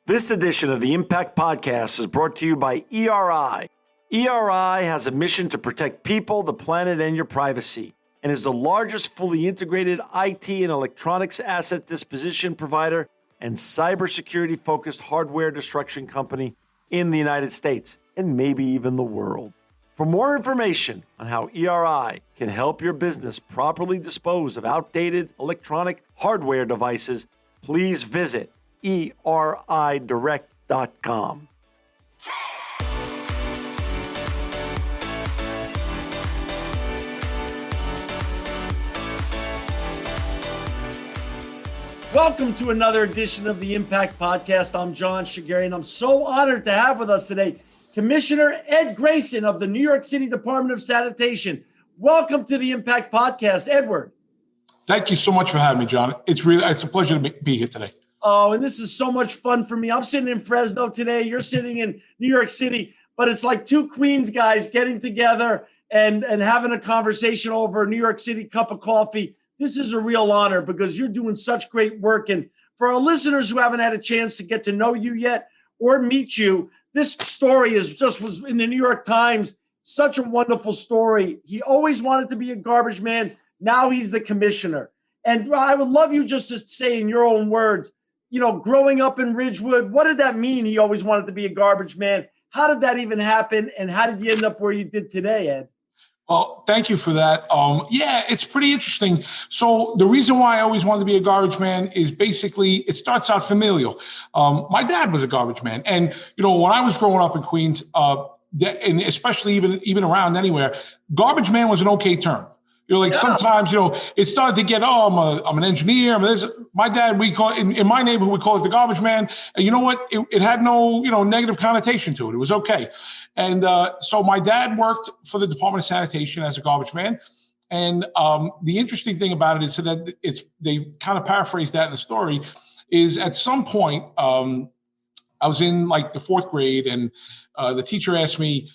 This edition of the Impact Podcast is brought to you by ERI. ERI has a mission to protect people, the planet, and your privacy, and is the largest fully integrated IT and electronics asset disposition provider and cybersecurity-focused hardware destruction company in the United States, and maybe even the world. For more information on how ERI can help your business properly dispose of outdated electronic hardware devices, please visit eridirect.com. Welcome to another edition of the Impact Podcast. I'm John Shegerian. I'm so honored to have with us today Commissioner Ed Grayson of the New York City Department of Sanitation. Welcome to the Impact Podcast, Edward. Thank you so much for having me, John. It's a pleasure to be here today. Oh, and this is so much fun for me. I'm sitting in Fresno today. You're sitting in New York City, but it's like two Queens guys getting together and having a conversation over a New York City cup of coffee. This is a real honor because you're doing such great work. And for our listeners who haven't had a chance to get to know you yet or meet you, this story was in the New York Times. Such a wonderful story. He always wanted to be a garbage man. Now he's the commissioner. And I would love you just to say in your own words, you know, growing up in Ridgewood, what did that mean? He always wanted to be a garbage man. How did that even happen? And how did you end up where you did today, Ed? Well, thank you for that. Yeah, it's pretty interesting. So the reason why I always wanted to be a garbage man is basically it starts out familial. My dad was a garbage man. And, you know, when I was growing up in Queens, and especially even around anywhere, garbage man was an okay term. You know, sometimes, you know, it started to get, I'm an engineer. My dad, we call in my neighborhood, we call it the garbage man. And you know what? It had no, negative connotation to it. It was okay. And so my dad worked for the Department of Sanitation as a garbage man. And the interesting thing about it is that they kind of paraphrased that in the story is at some point, I was in like the fourth grade and the teacher asked me,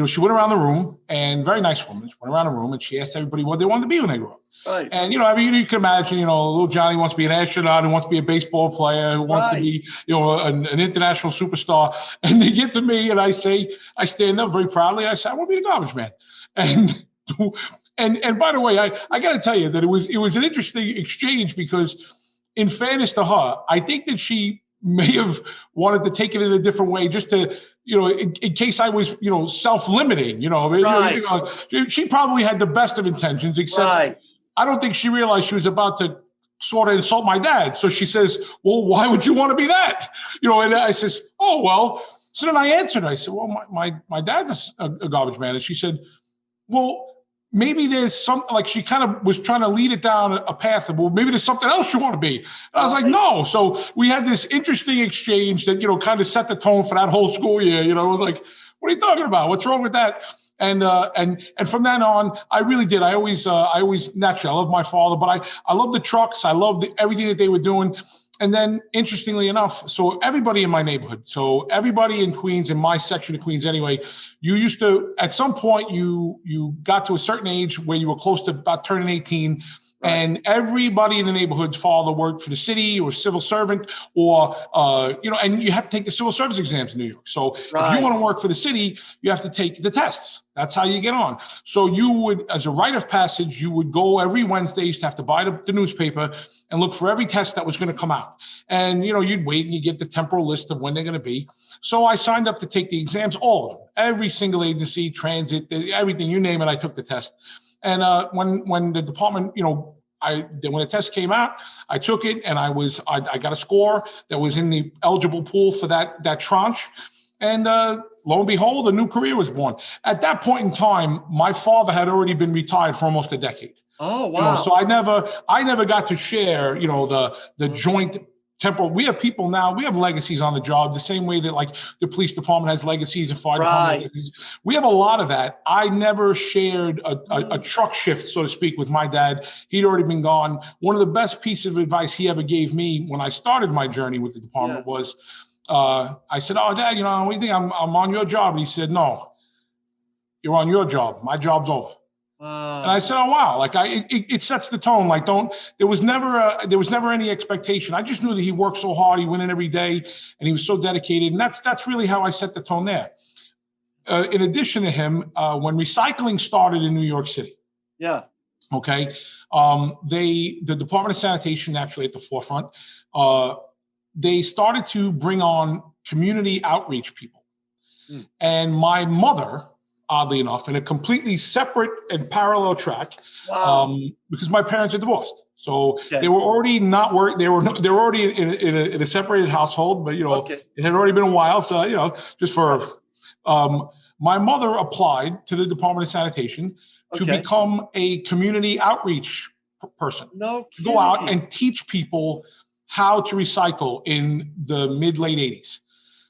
she went around the room, and very nice woman. She went around the room and she asked everybody what they wanted to be when they grew up. Right. And, you can imagine, little Johnny wants to be an astronaut, who wants to be a baseball player, who wants to be, an international superstar. And they get to me and I stand up very proudly. I say, I want to be a garbage man. And by the way, I got to tell you that it was an interesting exchange because in fairness to her, I think that she may have wanted to take it in a different way just to, in case I was, self-limiting, Right. She probably had the best of intentions, except Right. I don't think she realized she was about to sort of insult my dad. So she says, well, why would you want to be that? And I says, oh, well, so then I answered, I said, well, my dad's a garbage man. And she said, well, maybe there's something, like she kind of was trying to lead it down a path of, well, maybe there's something else you want to be. And I was like, no. So we had this interesting exchange that, kind of set the tone for that whole school year. It was like, what are you talking about? What's wrong with that? And from then on, I really did. I always naturally, I love my father, but I love the trucks. I love everything that they were doing. And then interestingly enough, so everybody in my neighborhood, so everybody in Queens, in my section of Queens anyway, you used to, at some point, you got to a certain age where you were close to about turning 18. Right. And everybody in the neighborhood's father worked for the city or civil servant or, and you have to take the civil service exams in New York. So Right. If you want to work for the city, you have to take the tests. That's how you get on. So you would, as a rite of passage, you would go every Wednesday, you used to have to buy the newspaper and look for every test that was going to come out. And, you'd wait and you get the temporal list of when they're going to be. So I signed up to take the exams, all of them, every single agency, transit, everything, you name it, I took the test. And when the department, when the test came out, I took it and I got a score that was in the eligible pool for that tranche. And lo and behold, a new career was born. At that point in time, my father had already been retired for almost a decade. Oh, wow. So I never got to share, the joint temporal. We have people now, we have legacies on the job, the same way that like the police department has legacies and fire department. Right. We have a lot of that. I never shared a truck shift, so to speak, with my dad. He'd already been gone. One of the best pieces of advice he ever gave me when I started my journey with the department was, I said, oh, Dad, what do you think? I'm on your job. And he said, no, you're on your job. My job's over. And I said, oh, wow, like it sets the tone. Like, there was never any expectation. I just knew that he worked so hard. He went in every day and he was so dedicated. And that's really how I set the tone there. In addition to him, when recycling started in New York City, okay, the Department of Sanitation, naturally at the forefront, they started to bring on community outreach people. And my mother, oddly enough, in a completely separate and parallel track, because my parents are divorced, so they were already not work. They were already in a separated household, but it had already been a while. So just for my mother applied to the Department of Sanitation to become a community outreach person, to go out and teach people how to recycle in the mid-late 80s.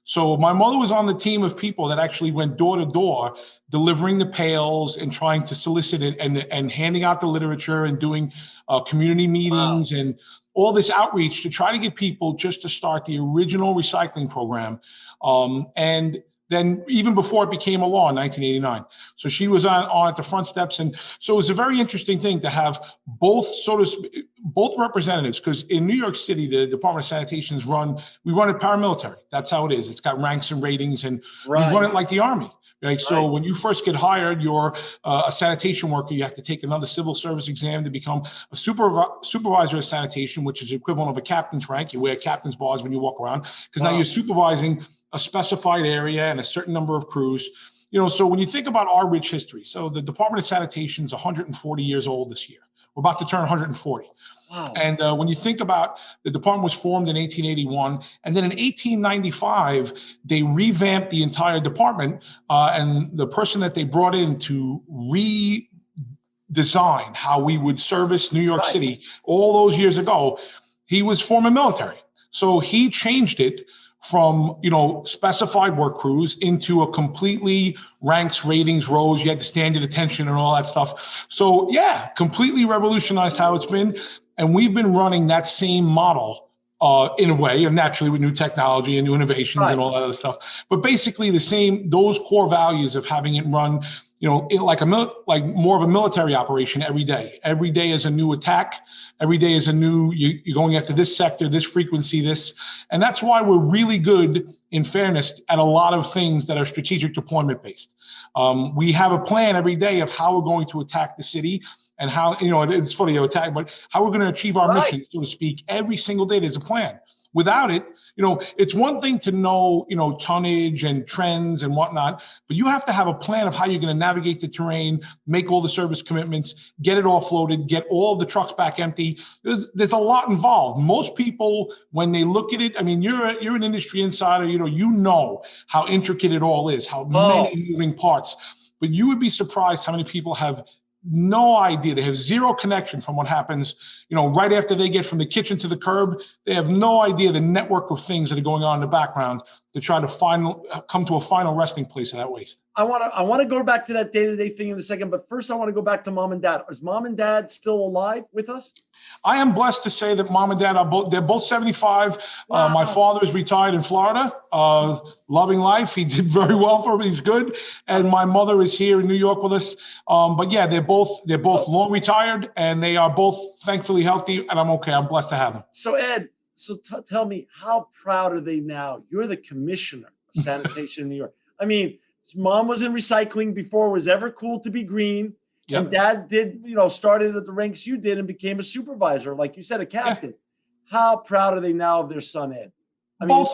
So my mother was on the team of people that actually went door to door, delivering the pails and trying to solicit it and handing out the literature and doing community meetings and all this outreach to try to get people just to start the original recycling program. And then even before it became a law in 1989. So she was on at the front steps. And so it was a very interesting thing to have both representatives, because in New York City, the Department of Sanitation we run it paramilitary. That's how it is. It's got ranks and ratings, and we run it like the Army. Right? So when you first get hired, you're a sanitation worker. You have to take another civil service exam to become a supervisor of sanitation, which is the equivalent of a captain's rank. You wear captain's bars when you walk around, because now you're supervising a specified area and a certain number of crews. So when you think about our rich history, so the Department of Sanitation is 140 years old this year. We're about to turn 140. And when you think about, the department was formed in 1881, and then in 1895, they revamped the entire department, and the person that they brought in to redesign how we would service New York City all those years ago, he was former military. So he changed it from, specified work crews into a completely ranks, ratings, rows. You had to stand at attention and all that stuff. So completely revolutionized how it's been. And we've been running that same model in a way, and naturally with new technology and new innovations and all that other stuff. But basically those core values of having it run, like more of a military operation every day. Every day is a new attack. Every day is you're going after this sector, this frequency, this. And that's why we're really good, in fairness, at a lot of things that are strategic deployment based. We have a plan every day of how we're going to attack the city, and how, it's funny to attack, but how we're going to achieve our mission, so to speak. Every single day there's a plan. Without it, it's one thing to know, tonnage and trends and whatnot, but you have to have a plan of how you're going to navigate the terrain, make all the service commitments, get it offloaded, get all of the trucks back empty. There's a lot involved. Most people, when they look at it, I mean, you're an industry insider, you know how intricate it all is, how many moving parts, but you would be surprised how many people have no idea. They have zero connection from what happens, right after they get from the kitchen to the curb. They have no idea the network of things that are going on in the background to try to come to a final resting place of that waste. I want to go back to that day-to-day thing in a second, but first I want to go back to mom and dad. Is mom and dad still alive with us? I am blessed to say that mom and dad they're both 75. My father is retired in Florida, loving life. He did very well for him. He's good. And my mother is here in New York with us. But yeah, they're both long retired, and they are both thankfully healthy, and I'm okay. I'm blessed to have them. So Ed, tell me, how proud are they now? You're the commissioner of sanitation in New York. I mean, mom was in recycling before it was ever cool to be green. Yep. And dad did, started at the ranks you did and became a supervisor, like you said, a captain. Yeah. How proud are they now of their son, Ed? I mean,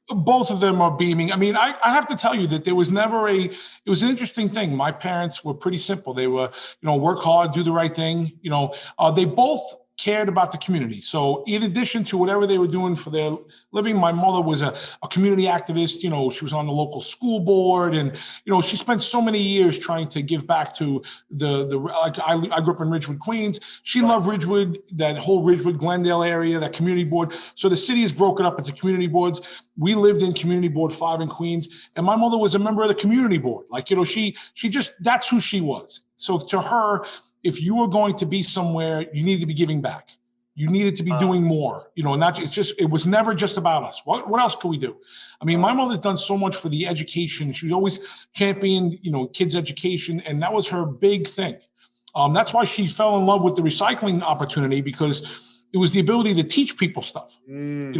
both of them are beaming. I mean, I have to tell you that there was never it was an interesting thing. My parents were pretty simple. They were, work hard, do the right thing. They both cared about the community. So in addition to whatever they were doing for their living, my mother was a community activist. She was on the local school board, and, she spent so many years trying to give back to I grew up in Ridgewood, Queens. She loved Ridgewood, that whole Ridgewood, Glendale area, that community board. So the city is broken up into community boards. We lived in Community Board 5 in Queens, and my mother was a member of the community board. She just, that's who she was. So to her, if you were going to be somewhere, you needed to be giving back. You needed to be doing more, not it was never just about us. What else could we do? I mean, my mother's done so much for the education. She was always championed, kids' education, and that was her big thing. That's why she fell in love with the recycling opportunity, because it was the ability to teach people stuff, and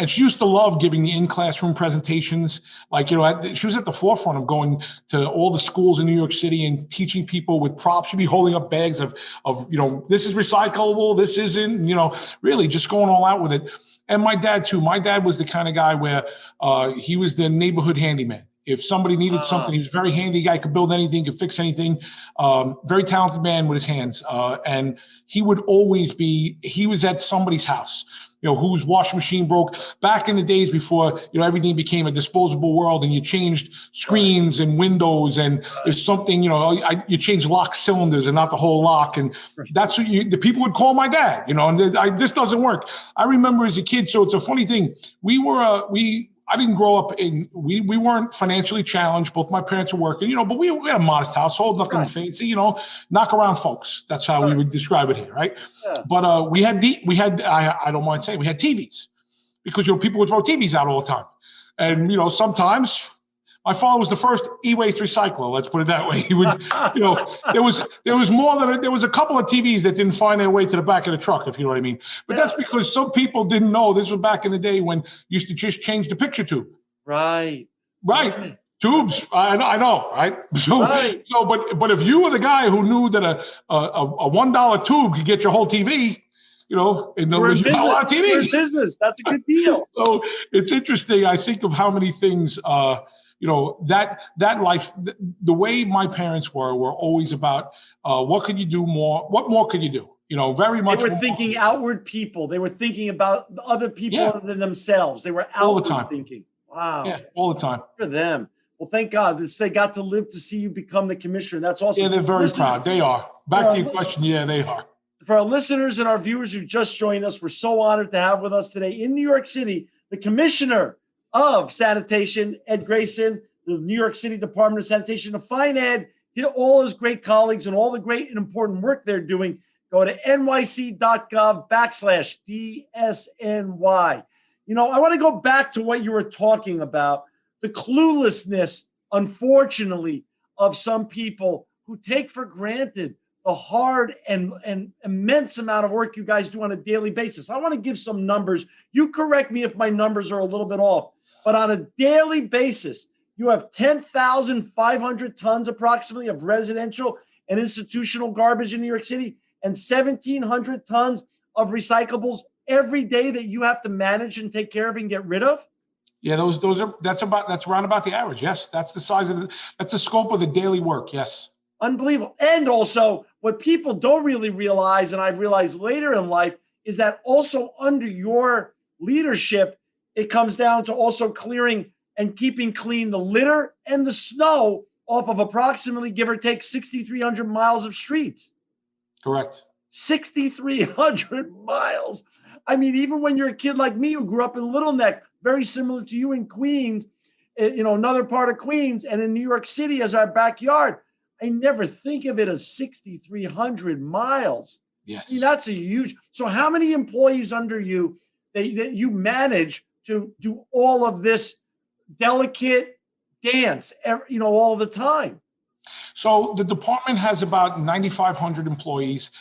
she used to love giving the in-classroom presentations. Like, she was at the forefront of going to all the schools in New York City and teaching people with props. She'd be holding up bags of this is recyclable, this isn't, really just going all out with it. And my dad too. My dad was the kind of guy where he was the neighborhood handyman. If somebody needed something, he was a very handy guy, could build anything, could fix anything. Very talented man with his hands. And he would always he was at somebody's house, whose washing machine broke back in the days before, everything became a disposable world, and you changed screens and windows, and if something, you changed lock cylinders and not the whole lock. And that's what the people would call my dad, and this doesn't work. I remember as a kid, so it's a funny thing. I didn't grow up we weren't financially challenged. Both my parents were working, but we had a modest household, nothing fancy, knock around folks. That's how we would describe it here, right? Yeah. But I don't mind saying, we had TVs, because, people would throw TVs out all the time. And, sometimes my father was the first e-waste recycler. Let's put it that way. He would, there was a couple of TVs that didn't find their way to the back of the truck, if you know what I mean. But that's because some people didn't know this was back in the day when you used to just change the picture tube. Right. Tubes. I know, right? But if you were the guy who knew that a $1 tube could get your whole TV, we're in business. That's a good deal. So it's interesting. I think of how many things. That life, the way my parents were always about what could you do more? What more could you do? Very much. They were thinking outward people. They were thinking about other people other than themselves. They were outward all the time thinking. Wow. Yeah, all the time. For them. Well, thank God they got to live to see you become the commissioner. That's awesome. Yeah, they're very proud. They are. Back to your question. Yeah, they are. For our listeners and our viewers who just joined us, we're so honored to have with us today in New York City, the commissioner of sanitation, Ed Grayson, the New York City Department of Sanitation. To find Ed, all his great colleagues and all the great and important work they're doing, go to nyc.gov/DSNY. I want to go back to what you were talking about, the cluelessness, unfortunately, of some people who take for granted the hard and immense amount of work you guys do on a daily basis. I want to give some numbers. You correct me if my numbers are a little bit off. But on a daily basis, you have 10,500 tons approximately of residential and institutional garbage in New York City, and 1,700 tons of recyclables every day that you have to manage and take care of and get rid of. Yeah, that's around about the average. Yes, that's the size of that's the scope of the daily work. Yes. Unbelievable. And also, what people don't really realize, and I've realized later in life, is that also under your leadership, it comes down to also clearing and keeping clean the litter and the snow off of approximately, give or take, 6,300 miles of streets. Correct. 6,300 miles. I mean, even when you're a kid like me who grew up in Little Neck, very similar to you in Queens, another part of Queens, and in New York City as our backyard, I never think of it as 6,300 miles. Yes. I mean, that's a huge. So how many employees under you that you manage to do all of this delicate dance, all the time? So the department has about 9,500 employees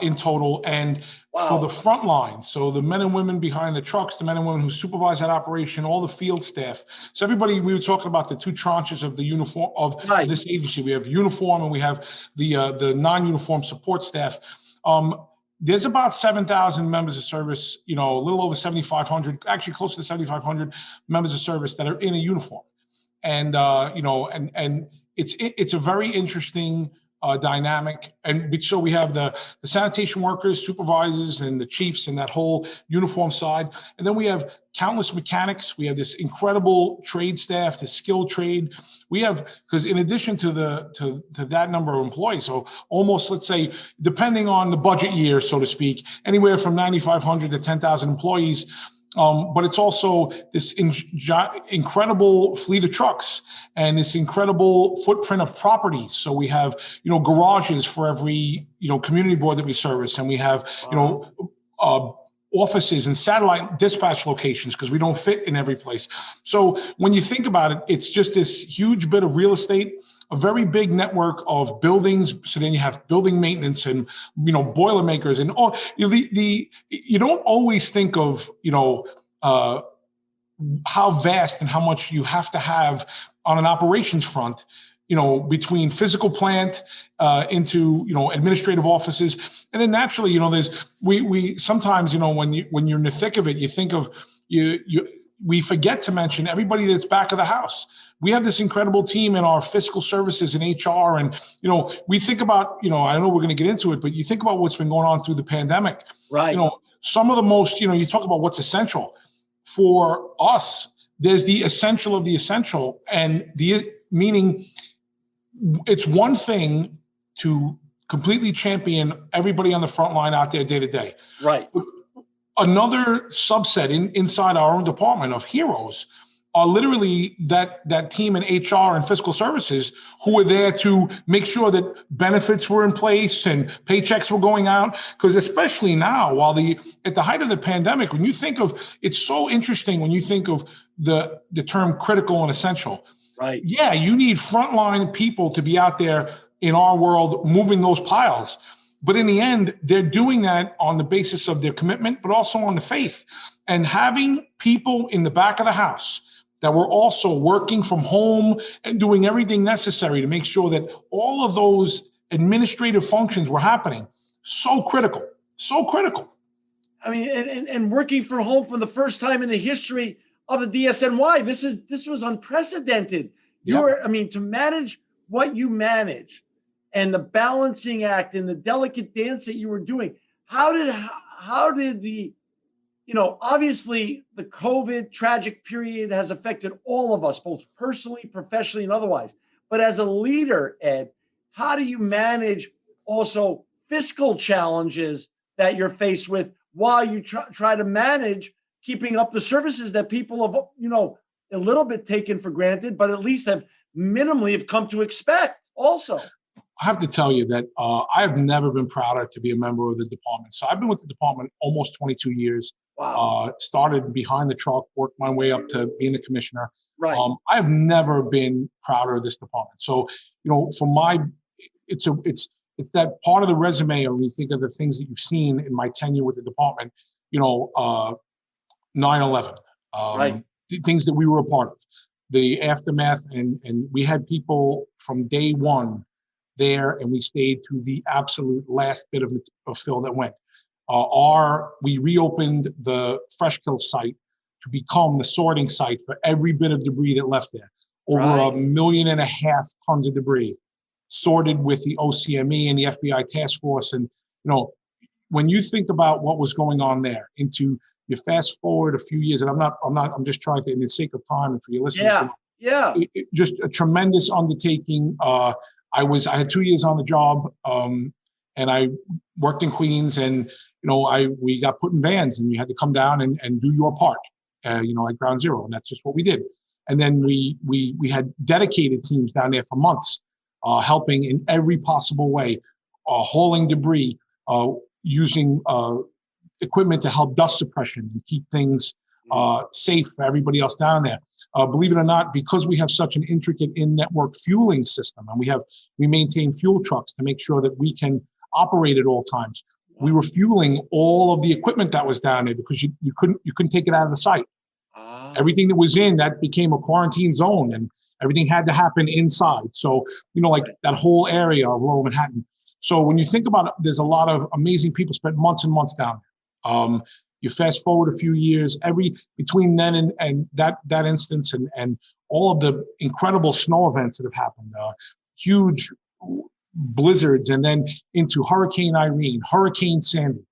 in total. And for the front line, so the men and women behind the trucks, the men and women who supervise that operation, all the field staff. So everybody, we were talking about the two tranches of the uniform of this agency. We have uniform and we have the non-uniform support staff. There's about 7,000 members of service, a little over 7,500, actually close to 7,500 members of service that are in a uniform. And, and it's a very interesting dynamic. And so we have the sanitation workers, supervisors, and the chiefs and that whole uniform side. And then we have countless mechanics. We have this incredible trade staff, the skilled trade. We have, because in addition to that number of employees, so almost, let's say, depending on the budget year, so to speak, anywhere from 9,500 to 10,000 employees. But it's also this incredible fleet of trucks and this incredible footprint of properties. So we have, garages for every, community board that we service. And we have, offices and satellite dispatch locations because we don't fit in every place. So when you think about it, it's just this huge bit of real estate, a very big network of buildings. So then you have building maintenance and, boiler makers and all. You don't always think of, how vast and how much you have to have on an operations front, between physical plant into, administrative offices. And then naturally, we sometimes, when you're in the thick of it, you think of we forget to mention everybody that's back of the house. We have this incredible team in our fiscal services and HR. And, we think about, I know we're going to get into it, but you think about what's been going on through the pandemic. Right. Some of the most, you talk about what's essential for us. There's the essential of the essential, and meaning it's one thing to completely champion everybody on the front line out there day to day. Right. Another subset inside our own department of heroes are literally that team in HR and fiscal services who were there to make sure that benefits were in place and paychecks were going out. Because especially now, at the height of the pandemic, when you think of, it's so interesting when you think of the term critical and essential. Right. Yeah, you need frontline people to be out there in our world moving those piles. But in the end, they're doing that on the basis of their commitment, but also on the faith. And having people in the back of the house that were also working from home and doing everything necessary to make sure that all of those administrative functions were happening. So critical, so critical. I mean, and working from home for the first time in the history of the DSNY. This was unprecedented. To manage what you manage and the balancing act and the delicate dance that you were doing. How did the, obviously the COVID tragic period has affected all of us, both personally, professionally, and otherwise. But as a leader, Ed, how do you manage also fiscal challenges that you're faced with while you try to manage keeping up the services that people have, a little bit taken for granted, but at least have minimally come to expect also? I have to tell you that I have never been prouder to be a member of the department. So I've been with the department almost 22 years. Wow. Started behind the truck, worked my way up to being the commissioner. Right. I have never been prouder of this department. So, it's that part of the resume, or when you think of the things that you've seen in my tenure with the department, 9/11, right. Things that we were a part of, the aftermath, and we had people from day one there, and we stayed through the absolute last bit of fill that went. We reopened the Fresh Kill site to become the sorting site for every bit of debris that left there. Over 1.5 million tons of debris sorted with the OCME and the FBI task force. And, when you think about what was going on there, you fast forward a few years, and I'm just trying to, in the sake of time and for your listeners. Yeah. Just a tremendous undertaking. I had 2 years on the job, and I worked in Queens, and we got put in vans, and you had to come down and do your part, at Ground Zero, and that's just what we did. And then we had dedicated teams down there for months, helping in every possible way, hauling debris, using equipment to help dust suppression and keep things safe for everybody else down there. Believe it or not, because we have such an intricate in-network fueling system, and we maintain fuel trucks to make sure that we can operate at all times. We were fueling all of the equipment that was down there because you couldn't take it out of the site. Everything that was in that became a quarantine zone, and everything had to happen inside. So that whole area of Lower Manhattan. So when you think about it, there's a lot of amazing people spent months and months down there. You fast forward a few years, between then and that instance and all of the incredible snow events that have happened, huge blizzards, and then into Hurricane Irene, Hurricane Sandy.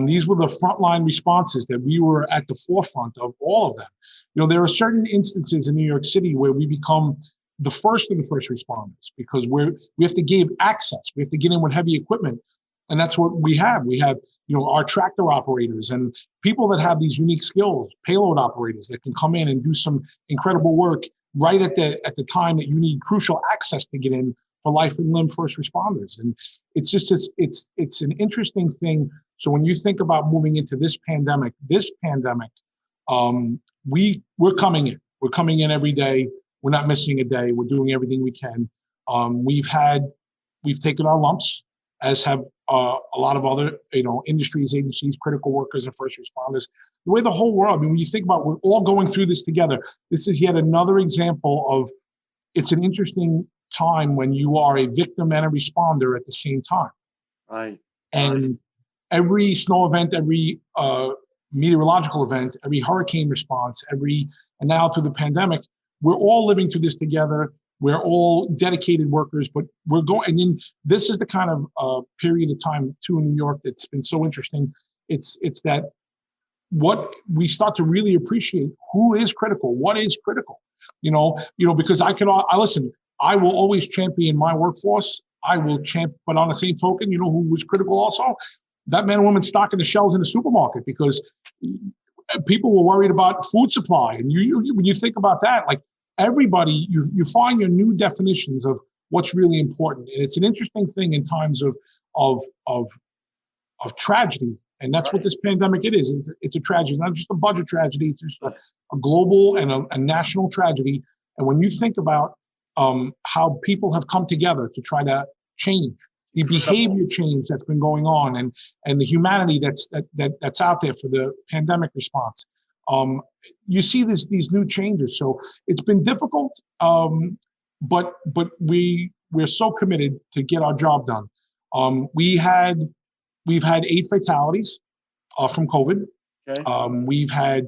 These were the frontline responses that we were at the forefront of all of them. There are certain instances in New York City where we become the first of the first responders because we have to give access. We have to get in with heavy equipment. And that's what we have. We have, our tractor operators and people that have these unique skills, payload operators that can come in and do some incredible work right at the time that you need crucial access to get in for life and limb first responders. And it's just it's an interesting thing So when you think about moving into this pandemic, we're coming in. We're coming in every day. We're not missing a day. We're doing everything we can. We've taken our lumps, as have a lot of other, industries, agencies, critical workers, and first responders. The way the whole world, I mean, when you think about, we're all going through this together. This is yet another example of, it's an interesting time when you are a victim and a responder at the same time. Right. And every snow event, every meteorological event, every hurricane response, and now through the pandemic, we're all living through this together. We're all dedicated workers, but we're going, and then this is the kind of period of time too in New York that's been so interesting. It's that what we start to really appreciate who is critical, what is critical, because listen, I will always champion my workforce. But on the same token, who was critical also? That man and woman stocking the shelves in the supermarket, because people were worried about food supply. And when you think about that, like everybody, you find your new definitions of what's really important. And it's an interesting thing in times of tragedy. And that's what this pandemic it is. It's a tragedy, not just a budget tragedy. It's just a global and a national tragedy. And when you think about how people have come together to try to change the behavior change that's been going on, and the humanity that's out there for the pandemic response, you see these new changes. So it's been difficult, but we're so committed to get our job done. We've had 8 fatalities from COVID. Okay. We've had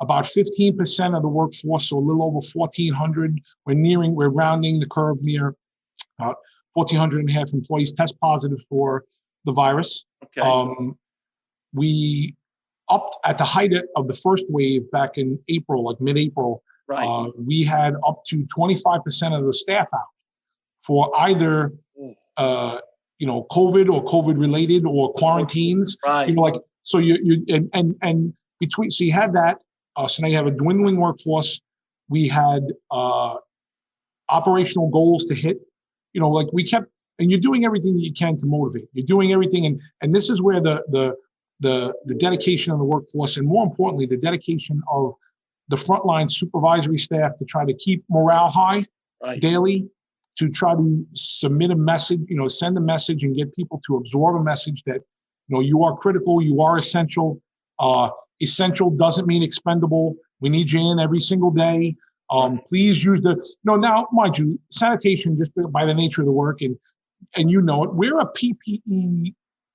about 15% of the workforce, so a little over 1,400. We're rounding the curve near 1,400 and a half employees test positive for the virus. Okay. We upped at the height of the first wave back in April, like mid-April. Right. We had up to 25% of the staff out for either COVID or COVID related or quarantines. Right. So and between, so you had that. So now you have a dwindling workforce. We had operational goals to hit. We kept, and you're doing everything that you can to motivate. You're doing everything, and this is where the dedication of the workforce, and more importantly, the dedication of the frontline supervisory staff to try to keep morale high daily, to try to submit a message, send a message and get people to absorb a message that, you are critical, you are essential. Essential doesn't mean expendable. We need you in every single day. Please use now, mind you, sanitation, just by the nature of the work, and we're a PPE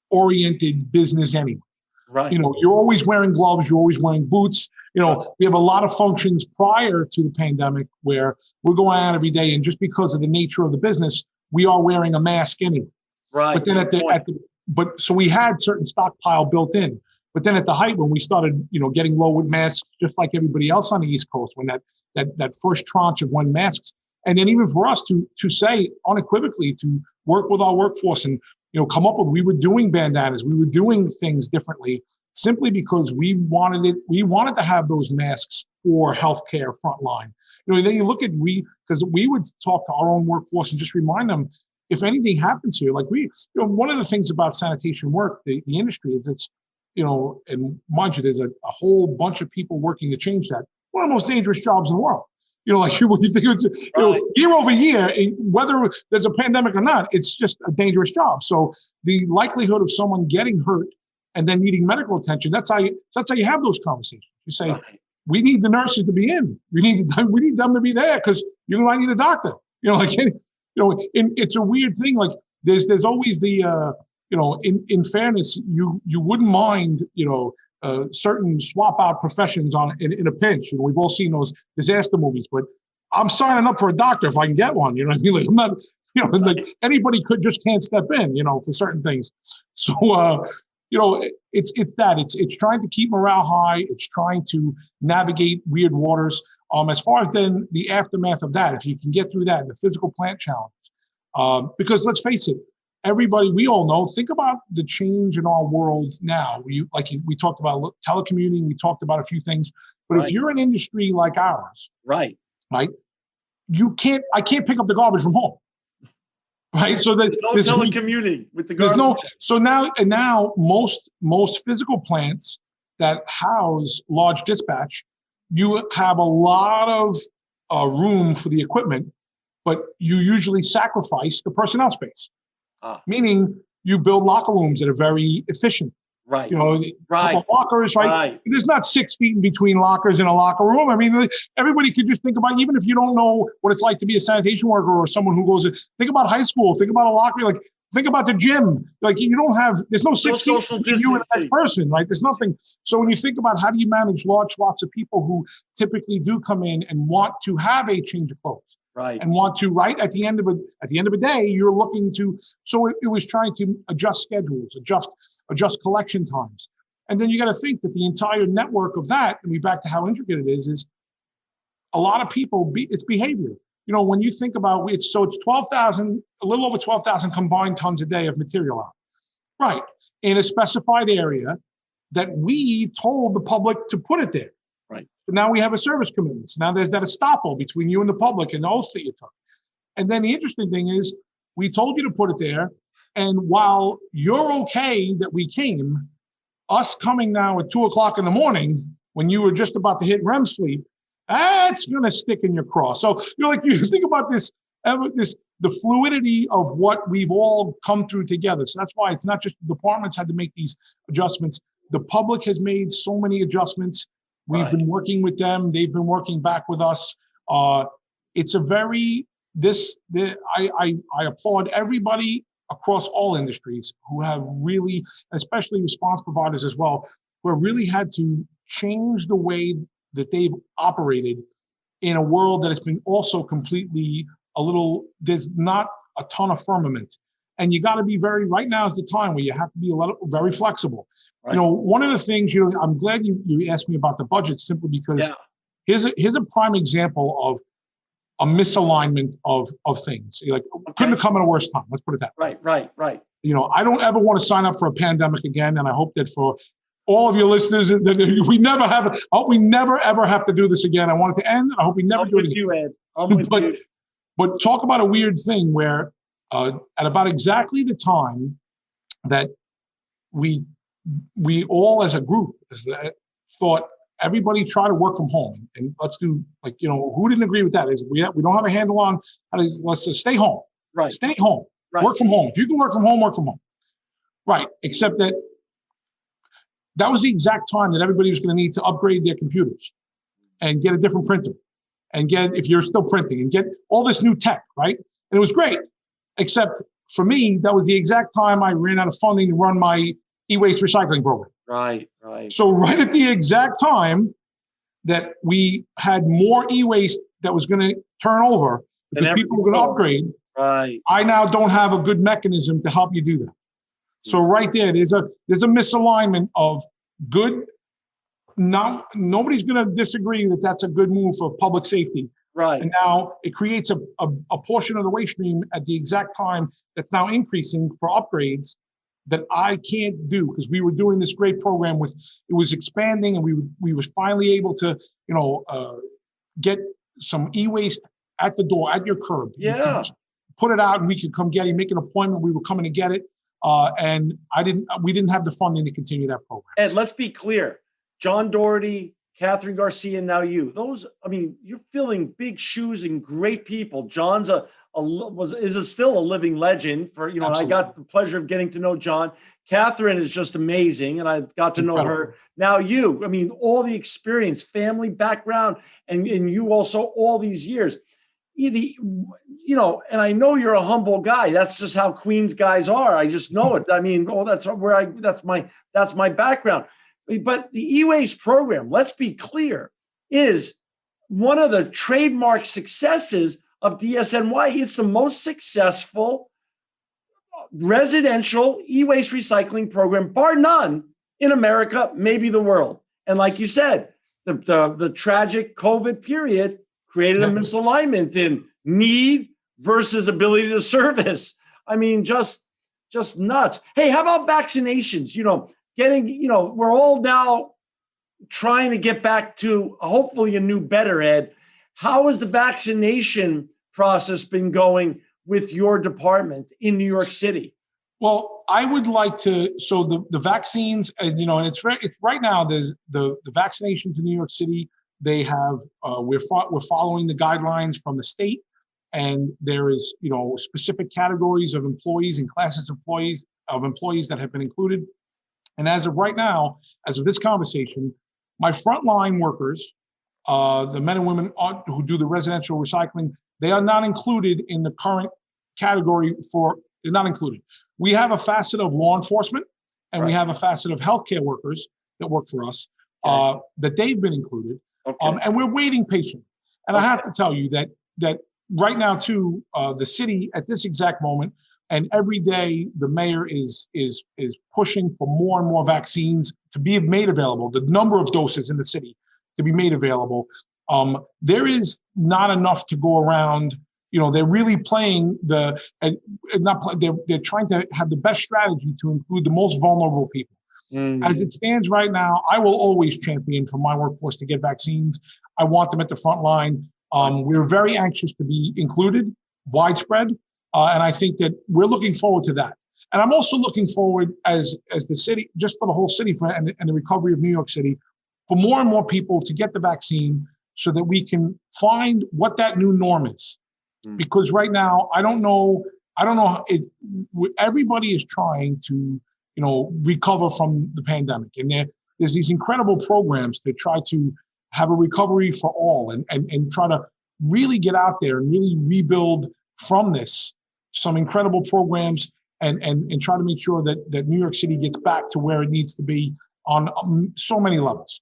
oriented business anyway. Right. You're always wearing gloves, you're always wearing boots. We have a lot of functions prior to the pandemic where we're going out every day, and just because of the nature of the business, we are wearing a mask anyway. Right. But then so we had certain stockpile built in. But then at the height, when we started, getting low with masks, just like everybody else on the East Coast, when that first tranche of when masks, and then even for us to say unequivocally to work with our workforce and come up with, we were doing bandanas, we were doing things differently, simply because we wanted to have those masks for healthcare frontline. Then you look at because we would talk to our own workforce and just remind them, if anything happens here, like one of the things about sanitation work, the industry is it's, and mind you, there's a whole bunch of people working to change that. One of the most dangerous jobs in the world. When you think it's, year over year, whether there's a pandemic or not, it's just a dangerous job. So the likelihood of someone getting hurt and then needing medical attention, that's how you have those conversations. You say, we need the nurses to be in. We need them to be there because you might need a doctor. It's a weird thing. Like there's always the in fairness, you wouldn't mind, certain swap out professions in a pinch. We've all seen those disaster movies, but I'm signing up for a doctor if I can get one. You know what I mean? Like I'm not, like anybody can't step in, for certain things. So, it's trying to keep morale high. It's trying to navigate weird waters. As far as then the aftermath of that, if you can get through that and the physical plant challenge, because let's face it, everybody, we all know, think about the change in our world now. We talked about telecommuting, we talked about a few things, but if you're an industry like ours, right, I can't pick up the garbage from home, right? So that There's no telecommuting with the there's garbage. no, so now most physical plants that house large dispatch, you have a lot of room for the equipment, but you usually sacrifice the personnel space, meaning you build locker rooms that are very efficient. Right. You know, a couple of lockers, right? There's not 6 feet in between lockers in a locker room. I mean, everybody could just think about, even if you don't know what it's like to be a sanitation worker or someone who goes, think about high school, think about a locker, like think about the gym. Like you don't have, there's no 6 feet between you and that person, right? There's nothing. So when you think about how do you manage large swaths of people who typically do come in and want to have a change of clothes. Right. And want to, right, at the end of a day, you're looking to, so it was trying to adjust schedules, adjust collection times. And then you got to think that the entire network of that, and we back to how intricate it is a lot of people, it's behavior. You know, when you think about it, so it's 12,000, a little over 12,000 combined tons a day of material out, right, in a specified area that we told the public to put it there. Right. So now we have a service commitment. So now there's that estoppel between you and the public and the oath that you took. And then the interesting thing is we told you to put it there. And while you're okay that we came, us coming now at 2 o'clock in the morning when you were just about to hit REM sleep, that's going to stick in your craw. So, you think about this, the fluidity of what we've all come through together. So that's why it's not just the departments had to make these adjustments. The public has made so many adjustments. We've been working with them. They've been working back with us. It's a very, I applaud everybody across all industries who have really, especially response providers as well, who have really had to change the way that they've operated in a world that has been also completely there's not a ton of firmament. And you got to be right now is the time where you have to be very flexible. Right. One of the things, I'm glad you asked me about the budget simply because here's a prime example of a misalignment of things. Couldn't have come at a worse time. Let's put it that way. Right. I don't ever want to sign up for a pandemic again. And I hope that for all of your listeners, that we never have, I hope we never, ever have to do this again. I want it to end. I hope we never do it again. You, Ed. I'm with you. But talk about a weird thing where at about exactly the time that we all as a group thought everybody try to work from home and let's do who didn't agree with that is we don't have a handle on let's just stay home. Right. Stay home. Right. Work from home. If you can work from home, work from home. Right. Except that was the exact time that everybody was going to need to upgrade their computers and get a different printer and if you're still printing and get all this new tech, right? And it was great. Except for me, that was the exact time I ran out of funding to run my e-waste recycling program. Right. So right at the exact time that we had more e-waste that was going to turn over because people were going to upgrade, right. I now don't have a good mechanism to help you do that. So right there, there's a misalignment of good. Nobody's going to disagree that that's a good move for public safety. Right. And now it creates a portion of the waste stream at the exact time that's now increasing for upgrades that I can't do because we were doing this great program it was expanding and we was finally able to, get some e-waste at the door, at your curb. Yeah. Put it out and we could come get it, make an appointment. We were coming to get it. And we didn't have the funding to continue that program. And let's be clear, John Doherty, Catherine Garcia, now you. You're filling big shoes and great people. John's still a living legend for, Absolutely. I got the pleasure of getting to know John. Catherine is just amazing. And I got to know her. Now you, all the experience, family background, and you also all these years. And I know you're a humble guy. That's just how Queens guys are. I just know it. That's my background. But the e-waste program, let's be clear, is one of the trademark successes of DSNY. It's the most successful residential e-waste recycling program, bar none, in America, maybe the world. And like you said, the tragic COVID period created a misalignment in need versus ability to service. Just nuts. Hey, how about vaccinations? We're all now trying to get back to hopefully a new better, Ed. How has the vaccination process been going with your department in New York City? Well, I would like to. So the vaccines, and and it's right now. There's the vaccinations in New York City. They have we're following the guidelines from the state, and there is specific categories of employees and classes of employees that have been included. And as of right now, as of this conversation, my frontline workers, the men and women who do the residential recycling, they are not included in the current category they're not included. We have a facet of law enforcement, and we have a facet of healthcare workers that work for us that they've been included, and we're waiting patiently. And I have to tell you that right now too, the city at this exact moment, and every day the mayor is pushing for more and more vaccines to be made available. The number of doses in the city to be made available. There is not enough to go around. They're really playing they're trying to have the best strategy to include the most vulnerable people. As it stands right now, I will always champion for my workforce to get vaccines. I want them at the front line. We're very anxious to be included, widespread, and I think that we're looking forward to that. And I'm also looking forward as the city, just for the whole city and the recovery of New York City, for more and more people to get the vaccine so that we can find what that new norm is. Because right now, I don't know. Everybody is trying to, recover from the pandemic, and there's these incredible programs to try to have a recovery for all, and try to really get out there and really rebuild from this. Some incredible programs, and try to make sure that New York City gets back to where it needs to be on so many levels.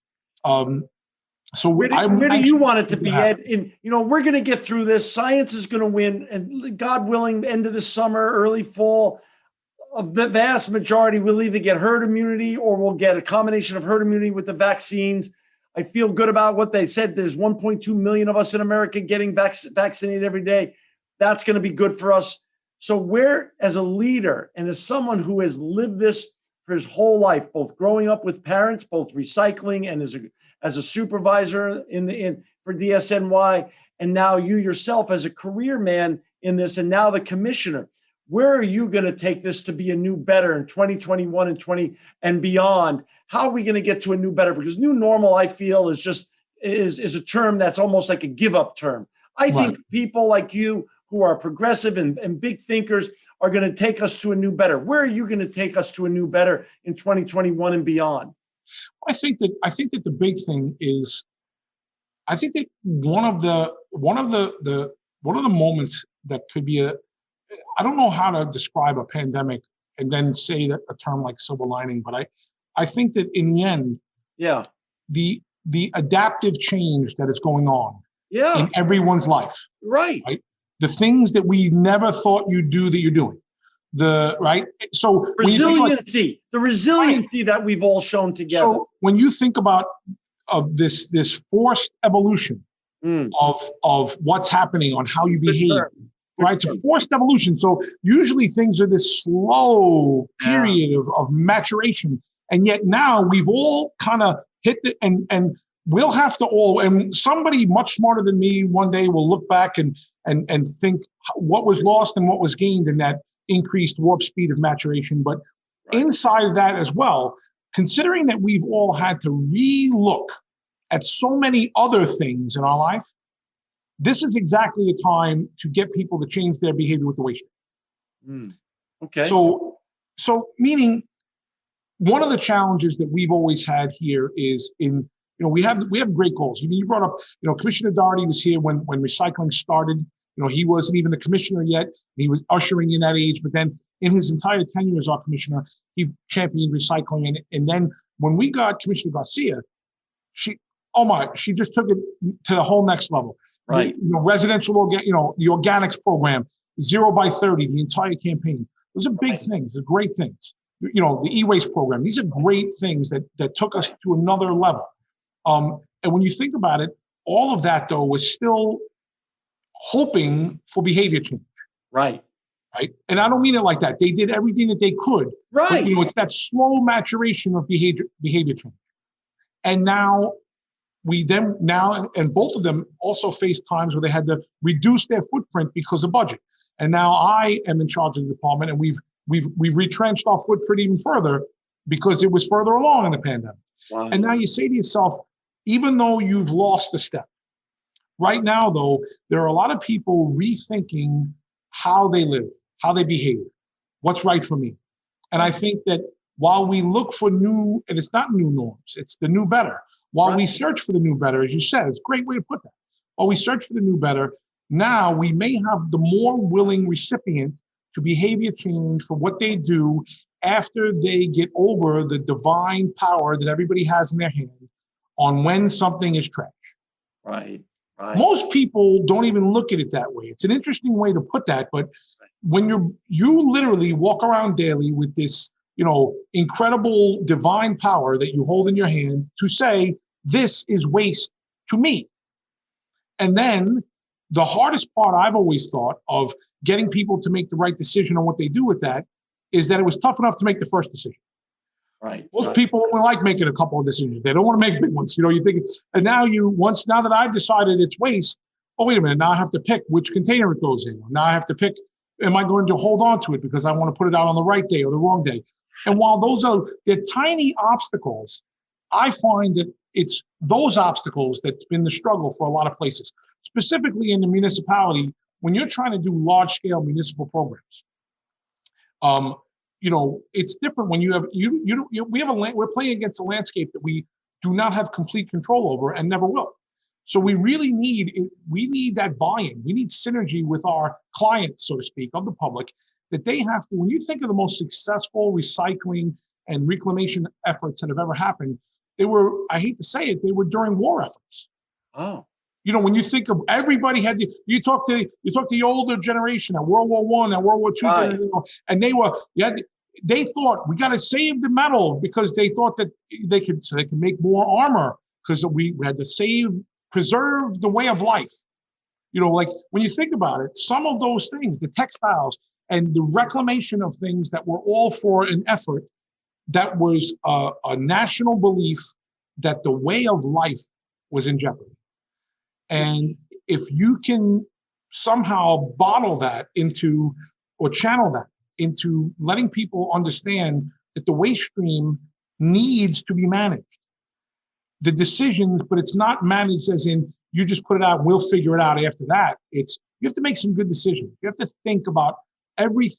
So where do you want it to be, Ed? We're going to get through this. Science is going to win, and God willing, end of the summer, early fall, the vast majority will either get herd immunity or we'll get a combination of herd immunity with the vaccines. I feel good about what they said. There's 1.2 million of us in America getting vaccinated every day. That's going to be good for us. So where, as a leader and as someone who has lived this for his whole life, both growing up with parents, both recycling and as a supervisor for DSNY, and now you yourself as a career man in this, and now the commissioner, where are you going to take this to be a new better in 2021 and 20 and beyond? How are we going to get to a new better? Because new normal, I feel, is a term that's almost like a give up term. I think people like you who are progressive and big thinkers are going to take us to a new better. Where are you going to take us to a new better in 2021 and beyond? I think that the big thing is, I think that one of the moments that could be I don't know how to describe a pandemic and then say that a term like silver lining, but I think that in the end, the adaptive change that is going on in everyone's life, right? The things that we never thought you'd do that you're doing. So resiliency, the resiliency that we've all shown together. So when you think about this forced evolution of what's happening on how you behave, it's a forced evolution. So usually things are this slow period of maturation, and yet now we've all kind of hit it, and we'll have to and somebody much smarter than me one day will look back and think what was lost and what was gained in that increased warp speed of maturation. But inside of that as well, considering that we've all had to re-look at so many other things in our life, this is exactly the time to get people to change their behavior with the waste stream. Okay. So meaning one of the challenges that we've always had here is we have great goals. You brought up, Commissioner Doherty was here when recycling started. He wasn't even the commissioner yet. He was ushering in that age, but then in his entire tenure as our commissioner, he championed recycling. And then when we got Commissioner Garcia, she just took it to the whole next level. Right. Residential, the organics program, 0 by 30, the entire campaign. Those are big things. They're great things. The e-waste program. These are great things that took us to another level. And when you think about it, all of that though was still hoping for behavior change. Right. And I don't mean it like that. They did everything that they could. Right. But, it's that slow maturation of behavior change. And now and both of them also faced times where they had to reduce their footprint because of budget. And now I am in charge of the department, and we've retrenched our footprint even further because it was further along in the pandemic. Wow. And now you say to yourself, even though you've lost a step, right now, though, there are a lot of people rethinking how they live, how they behave, what's right for me. And I think that while we look for new, and it's not new norms, it's the new better. While we search for the new better, as you said, it's a great way to put that. While we search for the new better, now we may have the more willing recipient to behavior change for what they do after they get over the divine power that everybody has in their hand on when something is trash. Right. Most people don't even look at it that way. It's an interesting way to put that, but when you literally walk around daily with this, incredible divine power that you hold in your hand to say, this is waste to me. And then the hardest part I've always thought of getting people to make the right decision on what they do with that is that it was tough enough to make the first decision. Right. Most people only like making a couple of decisions. They don't want to make big ones. You think, and now that I've decided it's waste, oh, wait a minute, now I have to pick which container it goes in. Now I have to pick, am I going to hold on to it because I want to put it out on the right day or the wrong day? And while they're tiny obstacles, I find that it's those obstacles that's been the struggle for a lot of places, specifically in the municipality, when you're trying to do large scale municipal programs. It's different when we're playing against a landscape that we do not have complete control over and never will. So we really need that buy-in. We need synergy with our clients, so to speak, of the public, that they have to, when you think of the most successful recycling and reclamation efforts that have ever happened, they were, I hate to say it, they were during war efforts. Oh. When you think of everybody you talk to the older generation at World War I, at World War II, right. and they thought we got to save the metal because they thought that they could make more armor because we had to preserve the way of life. Like when you think about it, some of those things, the textiles and the reclamation of things that were all for an effort that was a national belief that the way of life was in jeopardy. And if you can somehow bottle that or channel that into letting people understand that the waste stream needs to be managed. The decisions, but it's not managed as in you just put it out, we'll figure it out after that. You have to make some good decisions. You have to think about every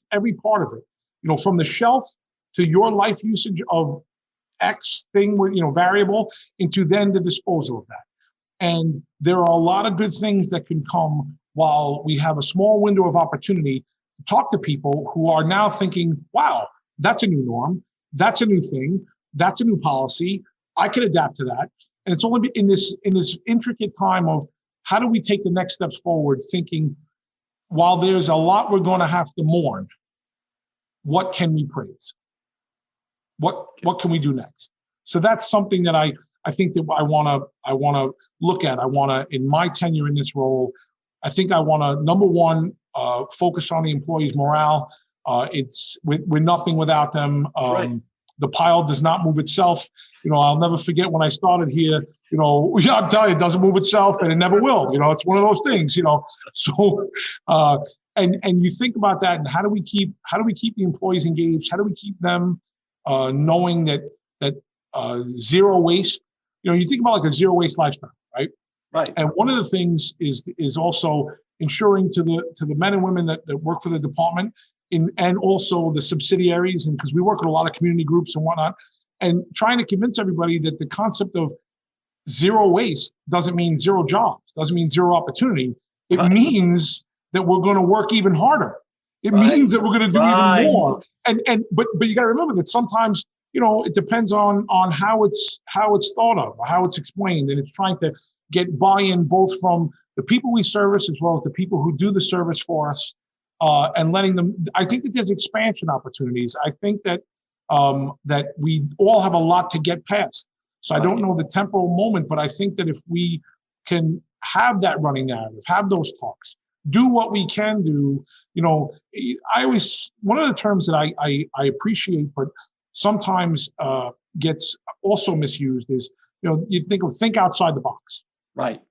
part of it, from the shelf to your life usage of X thing, variable, into then the disposal of that. And there are a lot of good things that can come while we have a small window of opportunity to talk to people who are now thinking, wow, that's a new norm. That's a new thing. That's a new policy. I can adapt to that. And it's only in this intricate time of how do we take the next steps forward, thinking, while there's a lot we're going to have to mourn, what can we praise? What can we do next? So that's something that I think that I want to look at. I want to, in my tenure in this role, I think I want to, number one, focus on the employees' morale. We're nothing without them. Right. The pile does not move itself. I'll never forget when I started here, I'll tell you, it doesn't move itself and it never will. It's one of those things, So, and you think about that, and how do we keep the employees engaged? How do we keep them knowing that zero waste? You think about like a zero waste lifestyle, right? Right. And one of the things is also ensuring to the men and women that work for the department and also the subsidiaries, and because we work with a lot of community groups and whatnot, and trying to convince everybody that the concept of zero waste doesn't mean zero jobs, doesn't mean zero opportunity. It means that we're going to work even harder. It means that we're going to do even more. But you got to remember that sometimes, it depends on how it's thought of, or how it's explained, and it's trying to get buy-in both from the people we service as well as the people who do the service for us, and letting them. I think that there's expansion opportunities. I think that that we all have a lot to get past. So I don't know the temporal moment, but I think that if we can have that running narrative, have those talks, do what we can do. One of the terms that I appreciate, but sometimes gets also misused is, you think outside the box. Right.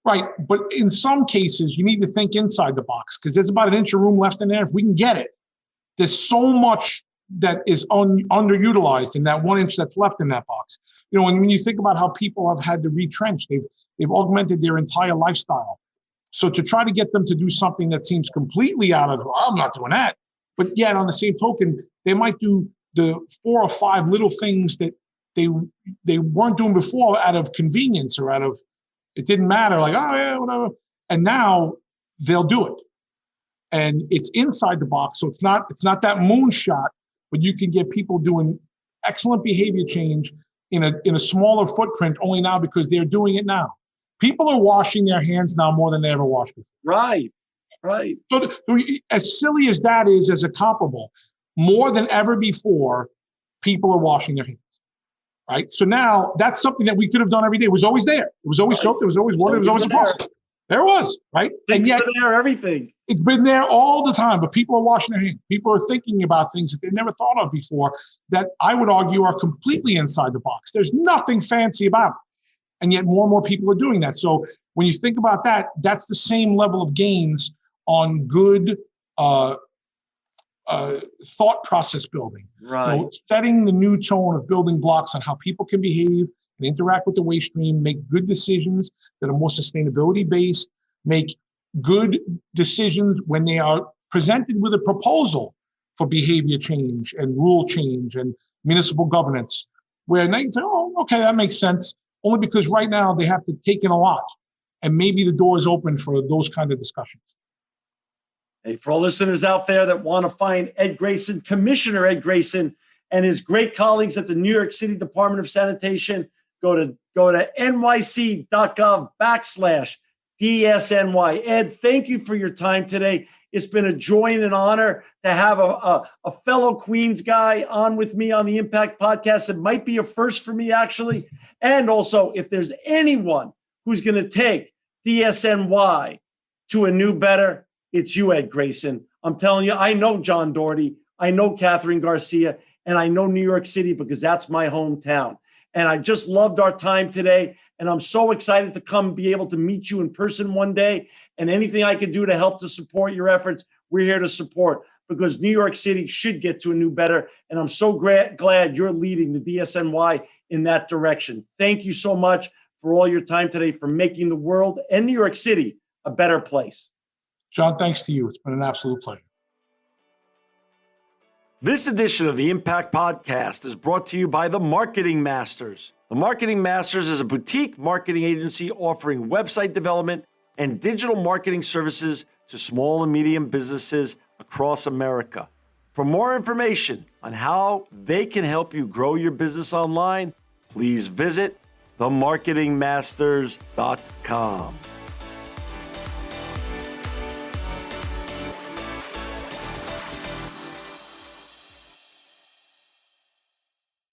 Right. But in some cases, you need to think inside the box because there's about an inch of room left in there. If we can get it, there's so much that is underutilized in that 1 inch that's left in that box. And when you think about how people have had to retrench, they've augmented their entire lifestyle. So to try to get them to do something that seems completely out of, I'm not doing that. But yet on the same token, they might do the 4 or 5 little things that they weren't doing before out of convenience or out of, it didn't matter, like, oh yeah, whatever. And now they'll do it. And it's inside the box. So it's not that moonshot, but you can get people doing excellent behavior change in a smaller footprint only now because they're doing it now. People are washing their hands now more than they ever washed before. Right. So as silly as that is as a comparable, more than ever before, people are washing their hands. Right. So now that's something that we could have done every day. It was always there. It was always soap. There was always water. It was always a process. There it was. Right. And yet there, everything. It's been there all the time, but people are washing their hands. People are thinking about things that they never thought of before that I would argue are completely inside the box. There's nothing fancy about it. And yet more and more people are doing that. So when you think about that, that's the same level of gains on good thought process building. Right. Setting the new tone of building blocks on how people can behave and interact with the waste stream, make good decisions that are more sustainability based, make good decisions when they are presented with a proposal for behavior change and rule change and municipal governance, where they can say, oh, okay, that makes sense, only because right now they have to take in a lot. And maybe the door is open for those kind of discussions. Hey, for all listeners out there that want to find Ed Grayson, Commissioner Ed Grayson, and his great colleagues at the New York City Department of Sanitation, go to nyc.gov/DSNY. Ed, thank you for your time today. It's been a joy and an honor to have a fellow Queens guy on with me on the Impact Podcast. It might be a first for me, actually. And also, if there's anyone who's going to take DSNY to a new, better, it's you, Ed Grayson. I'm telling you, I know John Doherty, I know Catherine Garcia, and I know New York City because that's my hometown. And I just loved our time today. And I'm so excited to come be able to meet you in person one day. And anything I could do to help to support your efforts, we're here to support because New York City should get to a new, better. And I'm so glad you're leading the DSNY in that direction. Thank you so much for all your time today, for making the world and New York City a better place. John, thanks to you. It's been an absolute pleasure. This edition of the Impact Podcast is brought to you by the Marketing Masters. The Marketing Masters is a boutique marketing agency offering website development and digital marketing services to small and medium businesses across America. For more information on how they can help you grow your business online, please visit themarketingmasters.com.